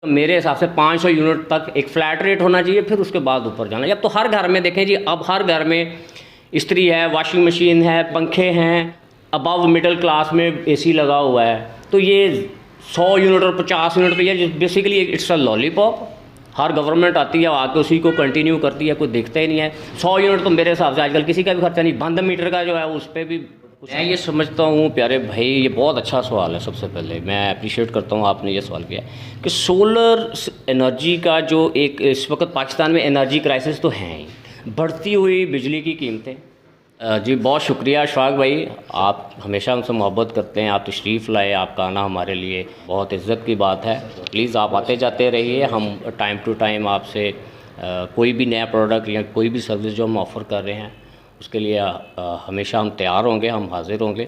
तो मेरे हिसाब से 500 यूनिट तक एक फ्लैट रेट होना चाहिए, फिर उसके बाद ऊपर जाना। अब तो हर घर में देखें जी, अब हर घर में इस्त्री है, वॉशिंग मशीन है, पंखे हैं, अबव मिडिल क्लास में एसी लगा हुआ है। तो ये 100 यूनिट और 50 यूनिट तो ये basically it's a lollipop. Her government आती है आके उसी को कंटिन्यू करती है, कोई देखता ही नहीं है। 100 यूनिट तो मेरे हिसाब से आजकल किसी का भी खर्चा नहीं। बंद मीटर का जो है उस पर भी मैं ये समझता हूँ प्यारे भाई, ये बहुत अच्छा सवाल है। सबसे पहले मैं अप्रिशिएट करता हूँ आपने ये सवाल किया कि सोलर एनर्जी का जो एक इस वक्त पाकिस्तान में एनर्जी क्राइसिस तो है ही, बढ़ती हुई बिजली की कीमतें। जी बहुत शुक्रिया अशफाक भाई, आप हमेशा हमसे मोहब्बत करते हैं, आप तशरीफ़ लाए, आपका आना हमारे लिए बहुत इज़्ज़त की बात है। प्लीज़ आप आते जाते रहिए, हम टाइम टू टाइम आपसे कोई भी नया प्रोडक्ट या कोई भी सर्विस जो हम ऑफ़र कर रहे हैं उसके लिए हमेशा हम तैयार होंगे, हम हाज़िर होंगे।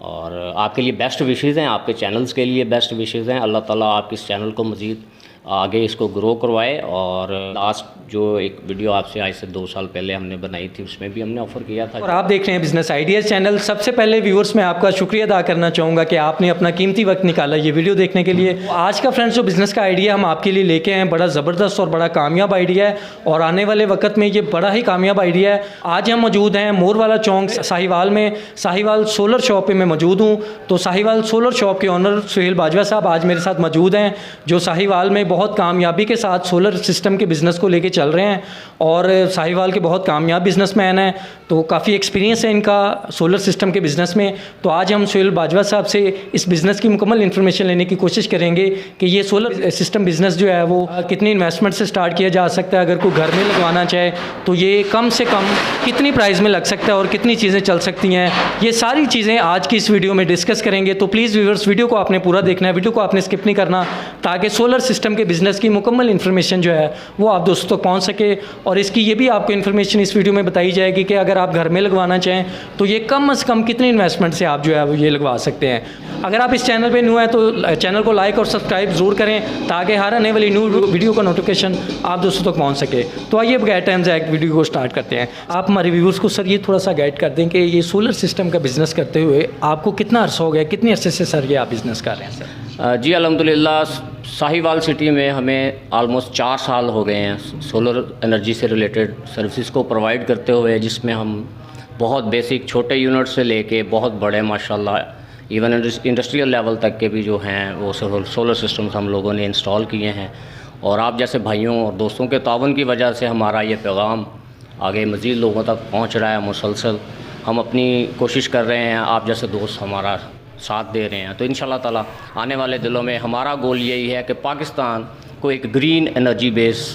और आपके लिए बेस्ट विशेज़ हैं, आपके चैनल्स के लिए बेस्ट विशेज़ हैं। अल्लाह ताला आपके इस चैनल को मज़ीद आगे इसको ग्रो करवाए। और लास्ट जो एक वीडियो आपसे आज से 2 साल पहले हमने बनाई थी उसमें भी हमने ऑफ़र किया था। और आप देख रहे हैं बिजनेस आइडियाज़ चैनल। सबसे पहले व्यूअर्स मैं आपका शुक्रिया अदा करना चाहूँगा कि आपने अपना कीमती वक्त निकाला ये वीडियो देखने के लिए। आज का फ्रेंड्स जो बिज़नेस का आइडिया हम आपके लिए लेके आए हैं, बड़ा ज़बरदस्त और बड़ा कामयाब आइडिया है और आने वाले वक्त में ये बड़ा ही कामयाब आइडिया है। आज हम मौजूद हैं मोरवाला चौक साहिवाल में, साहिवाल सोलर शॉप पे मैं मौजूद हूँ। तो साहिवाल सोलर शॉप के ऑनर सुहेल बाजवा साहब आज मेरे साथ मौजूद हैं, जो साहिवाल में बहुत कामयाबी के साथ सोलर सिस्टम के बिज़नेस को लेके चल रहे हैं और साहिवाल के बहुत कामयाब बिजनेसमैन हैं। तो काफ़ी एक्सपीरियंस है इनका सोलर सिस्टम के बिज़नेस में। तो आज हम सुहेल बाजवा साहब से इस बिज़नेस की मुकम्मल इन्फॉर्मेशन लेने की कोशिश करेंगे कि ये सोलर सिस्टम बिज़नेस जो है वो कितनी इन्वेस्टमेंट से स्टार्ट किया जा सकता है। अगर कोई घर में लगवाना चाहे तो ये कम से कम कितनी प्राइस में लग सकता है और कितनी चीज़ें चल सकती हैं, ये सारी चीज़ें आज की इस वीडियो में डिस्कस करेंगे। तो प्लीज़ व्यूअर्स वीडियो को आपने पूरा देखना है, वीडियो को आपने स्किप नहीं करना, ताकि सोलर सिस्टम के बिज़नेस की मुकम्मल इन्फॉर्मेशन जो है वो आप दोस्तों तक पहुँच सके। और इसकी ये भी आपको इन्फॉर्मेशन इस वीडियो में बताई जाएगी कि अगर आप घर में लगवाना चाहें तो ये कम से कम कितनी इन्वेस्टमेंट से आप जो है वो ये लगवा सकते हैं। अगर आप इस चैनल पे न्यू हैं तो चैनल को लाइक और सब्सक्राइब ज़रूर करें ताकि हर आने वाली न्यू वीडियो का नोटिफिकेशन आप दोस्तों तक पहुंच सके। तो आइए बगैर टाइम से एक वीडियो को स्टार्ट करते हैं। आप हमारे व्यूअर्स को सर ये थोड़ा सा गाइड कर दें कि ये सोलर सिस्टम का बिज़नेस करते हुए आपको कितना अर्सा हो गया, कितने अरसे से सर ये आप बिज़नेस कर रहे हैं सर? जी अल्हम्दुलिल्लाह, साहिवाल सिटी में हमें ऑलमोस्ट 4 साल हो गए हैं सोलर एनर्जी से रिलेटेड सर्विसेज को प्रोवाइड करते हुए, जिसमें हम बहुत बेसिक छोटे यूनिट से लेके बहुत बड़े माशाल्लाह इवन इंडस्ट्रियल लेवल तक के भी जो हैं वो सोलर सिस्टम्स हम लोगों ने इंस्टॉल किए हैं। और आप जैसे भाइयों और दोस्तों के तावन की वजह से हमारा ये पैगाम आगे मज़ीद लोगों तक पहुँच रहा है। मुसलसल हम अपनी कोशिश कर रहे हैं, आप जैसे दोस्त हमारा साथ दे रहे हैं। तो इंशाल्लाह ताला आने वाले दिनों में हमारा गोल यही है कि पाकिस्तान को एक ग्रीन एनर्जी बेस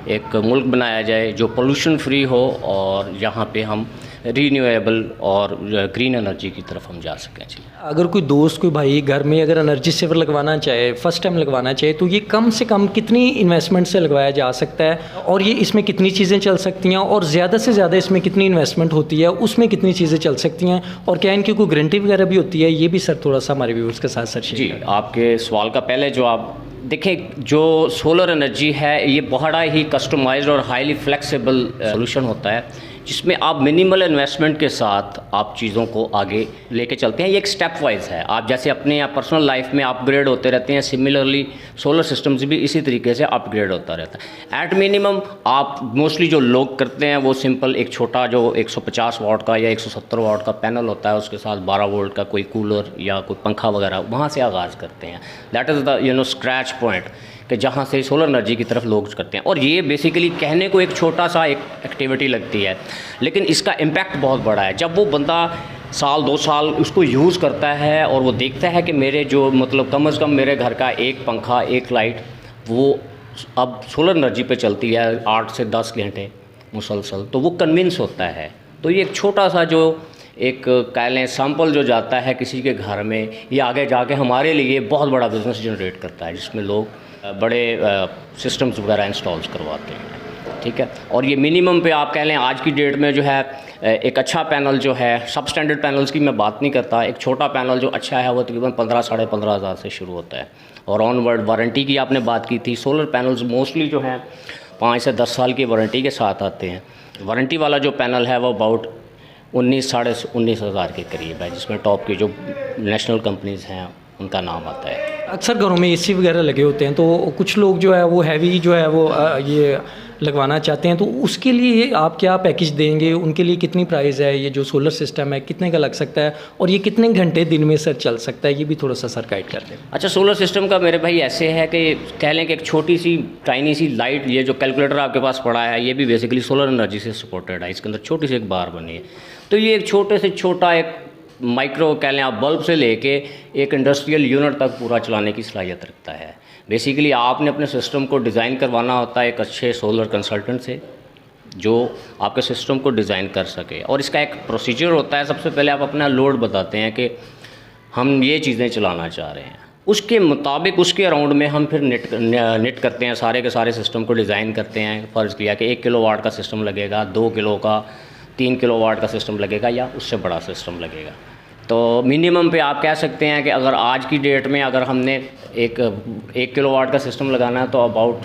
एक मुल्क बनाया जाए जो पोल्यूशन फ्री हो और जहाँ पे हम रीन्यूएबल और ग्रीन एनर्जी की तरफ हम जा सकें। अगर कोई दोस्त कोई भाई घर में अगर एनर्जी सेवर लगवाना चाहे, फर्स्ट टाइम लगवाना चाहे, तो ये कम से कम कितनी इन्वेस्टमेंट से लगवाया जा सकता है और ये इसमें कितनी चीज़ें चल सकती हैं और ज़्यादा से ज़्यादा इसमें कितनी इन्वेस्टमेंट होती है, उसमें कितनी चीज़ें चल सकती हैं और क्या इनकी कोई गारंटी वगैरह भी होती है? ये भी सर थोड़ा सा हमारे व्यूअर्स के साथ सर जी आपके सवाल का पहले जवाब देखें, जो सोलर एनर्जी है ये बड़ा ही कस्टमाइज्ड और हाईली फ्लेक्सिबल सोल्यूशन होता है, जिसमें आप मिनिमल इन्वेस्टमेंट के साथ आप चीज़ों को आगे लेके चलते हैं। ये एक स्टेप वाइज है, आप जैसे अपने या पर्सनल लाइफ में अपग्रेड होते रहते हैं, सिमिलरली सोलर सिस्टम्स भी इसी तरीके से अपग्रेड होता रहता है। एट मिनिमम आप मोस्टली जो लोग करते हैं वो सिंपल एक छोटा जो 150 वाट का या 170 वाट का पैनल होता है, उसके साथ 12 वोल्ट का कोई कूलर या कोई पंखा वगैरह, वहाँ से आगाज़ करते हैं। That is the scratch point कि जहाँ से सोलर एनर्जी की तरफ लोग करते हैं। और ये बेसिकली कहने को एक छोटा सा एक एक्टिविटी लगती है, लेकिन इसका इम्पैक्ट बहुत बड़ा है। जब वो बंदा साल 2 साल उसको यूज़ करता है और वो देखता है कि मेरे जो मतलब कम से कम मेरे घर का एक पंखा एक लाइट वो अब सोलर एनर्जी पे चलती है 8 से 10 घंटे मुसलसल, तो वो कन्विंस होता है। तो ये एक छोटा सा जो एक कह लें सैम्पल जो जाता है किसी के घर में, ये आगे जाके हमारे लिए बहुत बड़ा बिज़नेस जनरेट करता है, जिसमें लोग बड़े सिस्टम्स वगैरह इंस्टॉल्स करवाते हैं। ठीक है, और ये मिनिमम पे आप कह लें आज की डेट में जो है एक अच्छा पैनल जो है, सब स्टैंडर्ड पैनल्स की मैं बात नहीं करता, एक छोटा पैनल जो अच्छा है वो तकरीबन 15 साढ़े 15 हज़ार से शुरू होता है। और ऑनवर्ड वारंटी की आपने बात की थी, सोलर पैनल्स मोस्टली जो हैं 5 से 10 साल की वारंटी के साथ आते हैं। वारंटी वाला जो पैनल है वो अबाउट 19 साढ़े 19 हज़ार के करीब है, जिसमें टॉप की जो नेशनल कंपनीज़ हैं उनका नाम आता है। अक्सर घरों में एसी वगैरह लगे होते हैं, तो कुछ लोग जो है वो हैवी जो है वो ये लगवाना चाहते हैं, तो उसके लिए आप क्या पैकेज देंगे? उनके लिए कितनी प्राइस है? ये जो सोलर सिस्टम है कितने का लग सकता है और ये कितने घंटे दिन में सर चल सकता है? ये भी थोड़ा सा सर गाइड कर दें। अच्छा, सोलर सिस्टम का मेरे भाई ऐसे है कि कह लें कि एक छोटी सी टाइनी सी लाइट, ये जो कैलकुलेटर आपके पास पड़ा है, ये भी बेसिकली सोलर एनर्जी से सपोर्टेड है। इसके अंदर छोटी सी एक बार बनी है, तो ये एक छोटे से छोटा एक माइक्रो कह लें आप बल्ब से लेके एक इंडस्ट्रियल यूनिट तक पूरा चलाने की सलाहियत रखता है। बेसिकली आपने अपने सिस्टम को डिज़ाइन करवाना होता है एक अच्छे सोलर कंसल्टेंट से, जो आपके सिस्टम को डिज़ाइन कर सके। और इसका एक प्रोसीजर होता है, सबसे पहले आप अपना लोड बताते हैं कि हम ये चीज़ें चलाना चाह रहे हैं, उसके मुताबिक उसके अराउंड में हम फिर नेट करते हैं, सारे के सारे सिस्टम को डिज़ाइन करते हैं। फ़र्ज़ किया कि 1 किलोवाट का सिस्टम लगेगा, 2 किलो का, 3 किलोवाट का सिस्टम लगेगा या उससे बड़ा सिस्टम लगेगा। तो मिनिमम पे आप कह सकते हैं कि अगर आज की डेट में अगर हमने एक किलोवाट का सिस्टम लगाना है तो अबाउट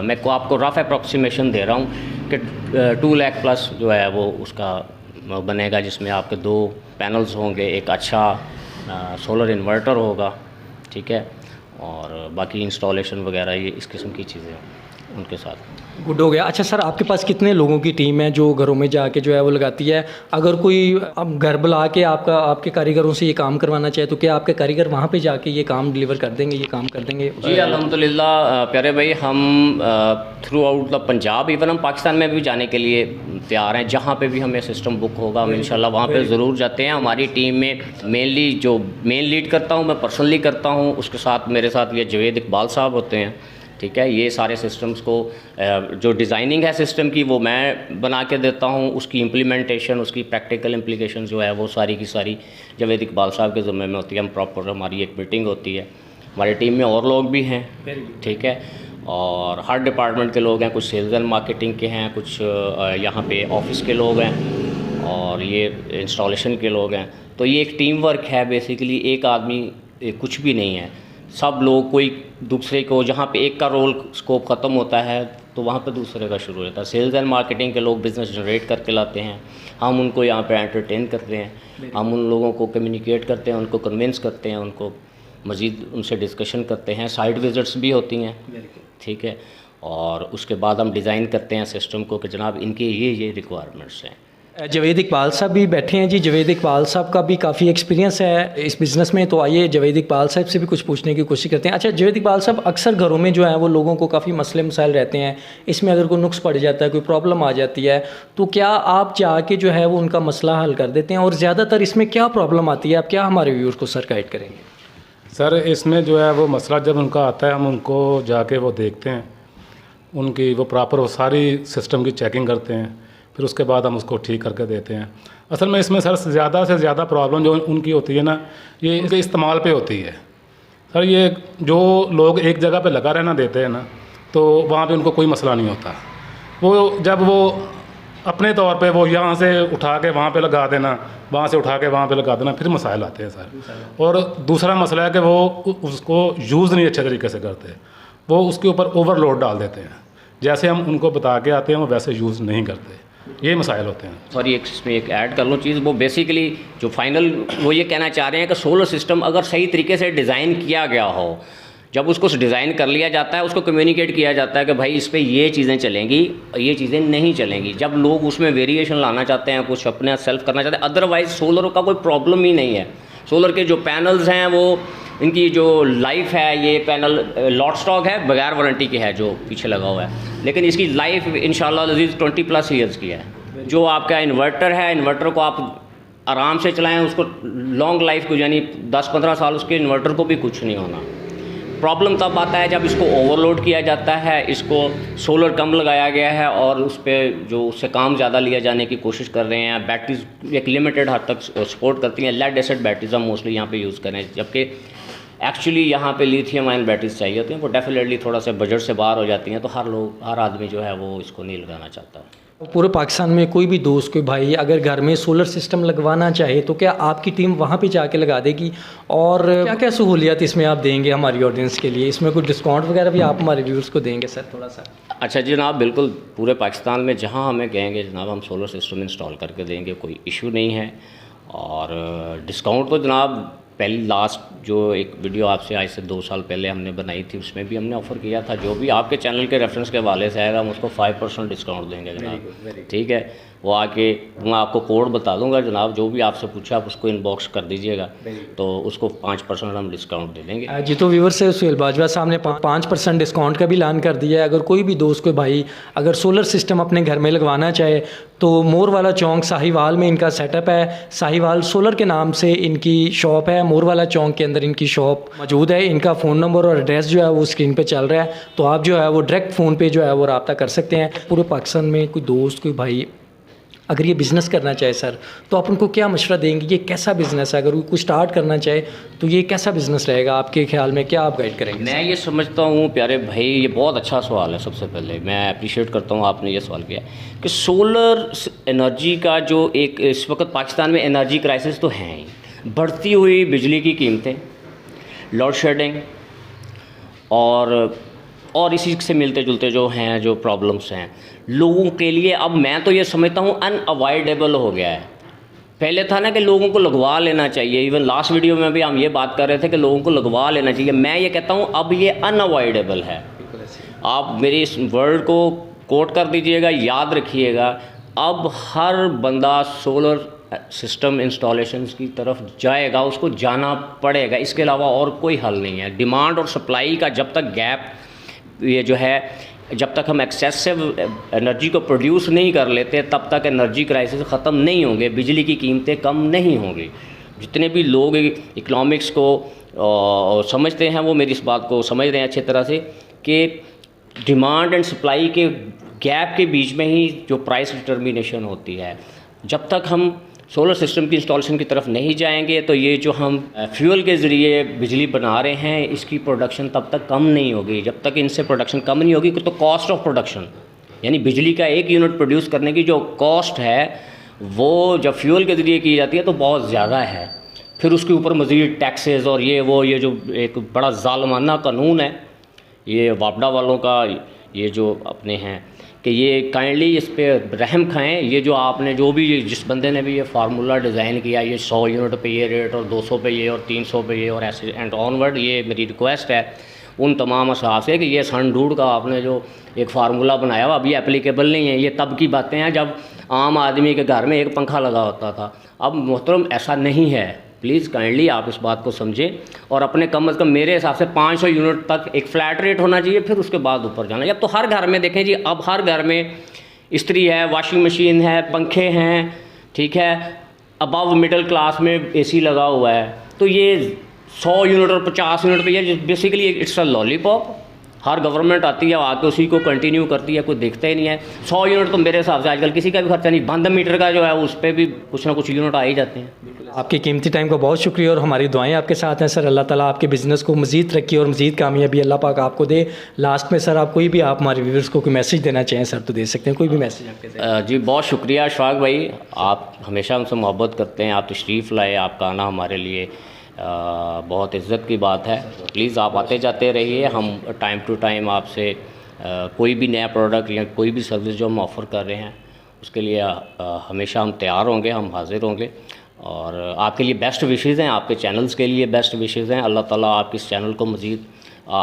मैं को आपको रफ़ अप्रॉक्सीमेशन दे रहा हूँ कि 2 लाख प्लस जो है वो उसका बनेगा, जिसमें आपके 2 पैनल्स होंगे, एक अच्छा सोलर इन्वर्टर होगा, ठीक है, और बाकी इंस्टॉलेशन वगैरह ये इस किस्म की चीज़ें उनके साथ। गुड हो गया। अच्छा सर, आपके पास कितने लोगों की टीम है जो घरों में जाके जो है वो लगाती है? अगर कोई अब घर बुला के आपके कारीगरों से ये काम करवाना चाहे तो क्या आपके कारीगर वहाँ पे जाके ये काम डिलीवर कर देंगे, ये काम कर देंगे? जी अल्हम्दुलिल्लाह प्यारे भाई, हम through out the Punjab, even हम पाकिस्तान में भी जाने के लिए तैयार हैं। जहाँ पे भी हमें सिस्टम बुक होगा हम इंशाल्लाह वहाँ पे ज़रूर जाते हैं। हमारी टीम में मेनली जो मेन लीड करता हूँ मैं पर्सनली करता हूँ, उसके साथ मेरे साथ ये जवेद इकबाल साहब होते हैं, ठीक है। ये सारे सिस्टम्स को जो डिज़ाइनिंग है सिस्टम की वो मैं बना के देता हूँ, उसकी इम्प्लीमेंटेशन, उसकी प्रैक्टिकल इम्प्लीकेशन जो है वो सारी की सारी जवेद इकबाल साहब के ज़िम्मे में होती है। हम प्रॉपर हमारी एक मीटिंग होती है, हमारी टीम में और लोग भी हैं, ठीक है, और हर डिपार्टमेंट के लोग हैं, कुछ सेल्स एंड मार्केटिंग के हैं, कुछ यहाँ पे ऑफिस के लोग हैं और ये इंस्टॉलेशन के लोग हैं। तो ये एक टीम वर्क है बेसिकली, एक आदमी कुछ भी नहीं है, सब लोग कोई दूसरे को, जहाँ पे एक का रोल स्कोप ख़त्म होता है तो वहाँ पे दूसरे का शुरू होता है। सेल्स एंड मार्केटिंग के लोग बिज़नेस जनरेट करके लाते हैं, हम उनको यहाँ पे एंटरटेन करते हैं, हम उन लोगों को कम्युनिकेट करते हैं, उनको कन्विंस करते हैं, उनको मज़ीद उनसे डिस्कशन करते हैं, साइट विज़िट्स भी होती हैं, ठीक है, और उसके बाद हम डिज़ाइन करते हैं सिस्टम को कि जनाब इनके ये रिक्वायरमेंट्स हैं। जवेद इकबाल साहब भी बैठे हैं जी। जवेद इकबाल साहब का भी काफ़ी एक्सपीरियंस है इस बिज़नेस में, तो आइए जवेद इकबाल साहब से भी कुछ पूछने की कोशिश करते हैं। अच्छा जवेद इकबाल साहब, अक्सर घरों में जो है वो लोगों को काफ़ी मसले मसाइल रहते हैं, इसमें अगर कोई नुक्स पड़ जाता है, कोई प्रॉब्लम आ जाती है, तो क्या आप जाके जो है वो उनका मसला हल कर देते हैं? और ज़्यादातर इसमें क्या प्रॉब्लम आती है, आप क्या हमारे व्यूअर्स को सर गाइड करेंगे? सर इसमें जो है वो मसला जब उनका आता है हम उनको जाके वो देखते हैं, उनकी वो प्रॉपर वो सारी सिस्टम की चेकिंग करते हैं, फिर उसके बाद हम उसको ठीक करके देते हैं। असल में इसमें सर ज़्यादा से ज़्यादा प्रॉब्लम जो उनकी होती है ना, ये इनके इस्तेमाल पे होती है। सर ये जो लोग एक जगह पे लगा रहना देते हैं ना, तो वहाँ पे उनको कोई मसला नहीं होता। वो जब वो अपने तौर पे वो यहाँ से उठा के वहाँ पे लगा देना, वहाँ से उठा के वहाँ पे लगा देना, फिर मसाइल आते हैं सर। और दूसरा मसला है कि वो उसको यूज़ नहीं अच्छे तरीके से करते, वो उसके ऊपर ओवरलोड डाल देते हैं। जैसे हम उनको बता के आते हैं वो वैसे यूज़ नहीं करते, ये मसाइल होते हैं। सॉरी इसमें एक ऐड कर लूँ चीज़, वो बेसिकली जो फाइनल वो ये कहना चाह रहे हैं कि सोलर सिस्टम अगर सही तरीके से डिज़ाइन किया गया हो, जब उसको डिज़ाइन कर लिया जाता है, उसको कम्युनिकेट किया जाता है कि भाई इस पे ये चीज़ें चलेंगी, ये चीज़ें नहीं चलेंगी। जब लोग उसमें वेरिएशन लाना चाहते हैं, कुछ अपने सेल्फ करना चाहते हैं, अदरवाइज़ सोलर का कोई प्रॉब्लम ही नहीं है। सोलर के जो पैनल्स हैं वो इनकी जो लाइफ है, ये पैनल लॉट स्टॉक है, बगैर वारंटी के है जो पीछे लगा हुआ है, लेकिन इसकी लाइफ इंशाल्लाह अज़ीज़ 20+ ईयर्स की है। जो आपका इन्वर्टर है, इन्वर्टर को आप आराम से चलाएं, उसको लॉन्ग लाइफ को यानी 10-15 साल उसके इन्वर्टर को भी कुछ नहीं होना। प्रॉब्लम तब आता है जब इसको ओवरलोड किया जाता है, इसको सोलर कम लगाया गया है और उस पर जो उससे काम ज़्यादा लिया जाने की कोशिश कर रहे हैं। बैटरीज एक लिमिटेड हद तक सपोर्ट करती हैं, लेड एसिड बैटरीज हम मोस्टली यहाँ पे यूज़ करें, जबकि एक्चुअली यहाँ पे लिथियम आयन बैटरीज चाहिए होती हैं, वो डेफिनेटली थोड़ा सा बजट से बाहर हो जाती हैं, तो हर आदमी जो है वो इसको नहीं लगाना चाहता। पूरे पाकिस्तान में कोई भी दोस्त, कोई भाई अगर घर में सोलर सिस्टम लगवाना चाहे तो क्या आपकी टीम वहाँ पे जाके लगा देगी? और क्या क्या सहूलियत इसमें आप देंगे हमारी ऑडियंस के लिए? इसमें कोई डिस्काउंट वगैरह भी आप हमारे व्यूअर्स को देंगे सर थोड़ा सा? अच्छा जी जनाब, बिल्कुल पूरे पाकिस्तान में जहाँ हमें कहेंगे जनाब हम सोलर सिस्टम इंस्टॉल करके देंगे, कोई इशू नहीं है। और डिस्काउंट तो जनाब पहली लास्ट जो एक वीडियो आपसे आज से 2 साल पहले हमने बनाई थी, उसमें भी हमने ऑफ़र किया था, जो भी आपके चैनल के रेफरेंस के हवाले से आएगा हम उसको 5% डिस्काउंट देंगे जनाब। ठीक है, वो आके मैं आपको कोड बता दूंगा जनाब, जो भी आपसे पूछा आप उसको इनबॉक्स कर दीजिएगा, तो उसको 5% हम डिस्काउंट दे देंगे। जी, तो व्यूवर से सुहेल बाजवा साहब ने 5% डिस्काउंट का भी ऐलान कर दिया है। अगर कोई भी दोस्त कोई भाई अगर सोलर सिस्टम अपने घर में लगवाना चाहे तो मोर वाला चौक साहिवाल में इनका सेटअप है। साहिवाल सोलर के नाम से इनकी शॉप है, मोर वाला चौक के अंदर इनकी शॉप मौजूद है। इनका फ़ोन नंबर और एड्रेस जो है वो स्क्रीन पे चल रहा है, तो आप जो है वो डायरेक्ट फ़ोन पे जो है वो रब्ता कर सकते हैं। पूरे पाकिस्तान में कोई दोस्त कोई भाई अगर ये बिज़नेस करना चाहे सर, तो आप उनको क्या मशवरा देंगे? ये कैसा बिज़नेस है? अगर वो कुछ स्टार्ट करना चाहे तो ये कैसा बिज़नेस रहेगा आपके ख्याल में, क्या आप गाइड करेंगे? मैं ये समझता हूँ प्यारे भाई, ये बहुत अच्छा सवाल है। सबसे पहले मैं अप्रिशिएट करता हूँ आपने ये सवाल किया कि सोलर एनर्जी का जो एक इस वक्त पाकिस्तान में एनर्जी क्राइसिस तो है ही, बढ़ती हुई बिजली की कीमतें, लोड शेडिंग और इसी से मिलते जुलते जो हैं जो प्रॉब्लम्स हैं लोगों के लिए, अब मैं तो ये समझता हूँ अनअवॉइडेबल हो गया है। पहले था ना कि लोगों को लगवा लेना चाहिए, इवन लास्ट वीडियो में भी हम ये बात कर रहे थे कि लोगों को लगवा लेना चाहिए। मैं ये कहता हूँ अब ये अनअवॉइडेबल है। आप मेरी इस वर्ड को कोट कर दीजिएगा, याद रखिएगा, अब हर बंदा सोलर सिस्टम इंस्टॉलेशंस की तरफ जाएगा, उसको जाना पड़ेगा, इसके अलावा और कोई हल नहीं है। डिमांड और सप्लाई का जब तक गैप ये जो है, जब तक हम एक्सेसिव एनर्जी को प्रोड्यूस नहीं कर लेते तब तक एनर्जी क्राइसिस ख़त्म नहीं होंगे, बिजली की कीमतें कम नहीं होंगी। जितने भी लोग इकोनॉमिक्स को समझते हैं वो मेरी इस बात को समझ रहे हैं अच्छी तरह से कि डिमांड एंड सप्लाई के गैप के बीच में ही जो प्राइस डिटर्मिनेशन होती है। जब तक हम सोलर सिस्टम की इंस्टॉलेशन की तरफ नहीं जाएंगे तो ये जो हम फ्यूल के ज़रिए बिजली बना रहे हैं इसकी प्रोडक्शन तब तक कम नहीं होगी। जब तक इनसे प्रोडक्शन कम नहीं होगी तो कॉस्ट ऑफ प्रोडक्शन, यानी बिजली का 1 यूनिट प्रोड्यूस करने की जो कॉस्ट है वो जब फ्यूल के ज़रिए की जाती है तो बहुत ज़्यादा है। फिर उसके ऊपर मज़ीद टैक्सेस और ये जो एक बड़ा ज़ालमाना कानून है ये वापडा वालों का, ये जो अपने हैं कि ये काइंडली इस पे रहम खाएं। ये जो आपने जो भी जिस बंदे ने भी ये फार्मूला डिज़ाइन किया, ये 100 यूनिट पे ये रेट और 200 पे ये और 300 पे ये और ऐसे एंड ऑनवर्ड, ये मेरी रिक्वेस्ट है उन तमाम असाब से कि ये सन ढूंढ का आपने जो एक फार्मूला बनाया हुआ अभी एप्लीकेबल नहीं है। ये तब की बातें हैं जब आम आदमी के घर में एक पंखा लगा होता था। अब मोहतरम ऐसा नहीं है, प्लीज़ काइंडली आप इस बात को समझें और अपने कम से कम मेरे हिसाब से 500 यूनिट तक एक फ़्लैट रेट होना चाहिए, फिर उसके बाद ऊपर जाना। अब तो हर घर में देखें जी, अब हर घर में इस्त्री है, वॉशिंग मशीन है, पंखे हैं, ठीक है, अबव मिडिल क्लास में एसी लगा हुआ है। तो ये 100 यूनिट और 50 यूनिट पे ये basically it's a lollipop. Her government आती है आके उसी को कंटिन्यू करती है, कोई देखता ही नहीं है। 100 यूनिट तो मेरे हिसाब से आजकल किसी का भी खर्चा नहीं, बंद मीटर का जो है उस पर भी कुछ ना कुछ यूनिट आ ही जाते हैं। आपके कीमती टाइम का बहुत शुक्रिया और हमारी दुआएं आपके साथ हैं सर। अल्लाह ताला आपके बिज़नेस को मज़ीद तरक्की और मज़ीद कामयाबी अल्लाह पाक आपको दे। लास्ट में सर आप कोई भी आप हमारे व्यूअर्स को कोई मैसेज देना चाहें सर तो दे सकते हैं, कोई भी मैसेज आपके। जी बहुत शुक्रिया अशफाक भाई, आप हमेशा हमसे मोहब्बत करते हैं, आप तशरीफ़ लाए, आपका आना हमारे लिए बहुत इज़्ज़त की बात है। प्लीज़ आप आते जाते रहिए, हम टाइम टू टाइम आपसे कोई भी नया प्रोडक्ट या कोई भी सर्विस जो हम ऑफ़र कर रहे हैं उसके लिए हमेशा हम तैयार होंगे, हम हाज़िर होंगे और आपके लिए बेस्ट विशेज़ हैं, आपके चैनल्स के लिए बेस्ट विशेज़ हैं। अल्लाह ताला आपके इस चैनल को मज़ीद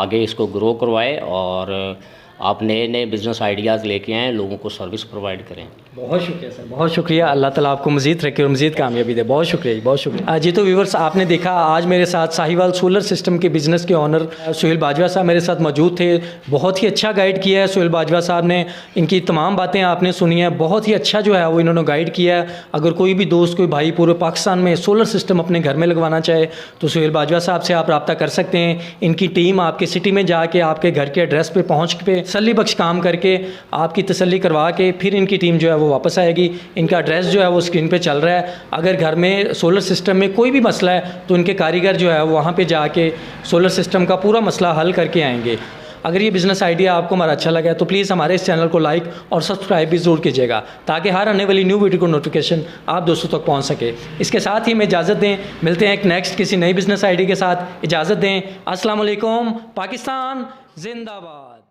आगे इसको ग्रो करवाए और आप नए नए बिज़नेस आइडियाज़ लेके आएँ, लोगों को सर्विस प्रोवाइड करें। बहुत शुक्रिया सर, बहुत शुक्रिया। अल्लाह ताला आपको मज़ीद रखे और मज़ीद कामयाबी दे। बहुत शुक्रिया, बहुत शुक्रिया जी। तो व्यूवर्स आपने देखा आज मेरे साथ साहिवाल सोलर सिस्टम के बिज़नेस के ऑनर सुहेल बाजवा साहब मेरे साथ मौजूद थे। बहुत ही अच्छा गाइड किया है सुहेल बाजवा साहब ने, इनकी तमाम बातें आपने सुनी हैं, बहुत ही अच्छा जो है वो इन्होंने गाइड किया है। अगर कोई भी दोस्त कोई भाई पूरे पाकिस्तान में सोलर सिस्टम अपने घर में लगवाना चाहे तो सुहेल बाजवा साहब से आप रब्ता कर सकते हैं। इनकी टीम आपके सिटी में जाके आपके घर के एड्रेस पर पहुँच पे तसल्ली बख्श काम करके आपकी तसल्ली करवा के फिर इनकी टीम जो है वो वापस आएगी। इनका एड्रेस जो है वो स्क्रीन पे चल रहा है। अगर घर में सोलर सिस्टम में कोई भी मसला है तो इनके कारीगर जो है वहाँ पे जाके सोलर सिस्टम का पूरा मसला हल करके आएंगे। अगर ये बिज़नेस आइडिया आपको हमारा अच्छा लगा है तो प्लीज़ हमारे इस चैनल को लाइक और सब्सक्राइब भी ज़रूर कीजिएगा ताकि हर आने वाली न्यू वीडियो को नोटिफिकेशन आप दोस्तों तक पहुंच सके। इसके साथ ही हमें इजाज़त दें, मिलते हैं एक नेक्स्ट किसी नई बिज़नेस आइडिया के साथ। इजाज़त दें। अस्सलाम वालेकुम। पाकिस्तान जिंदाबाद।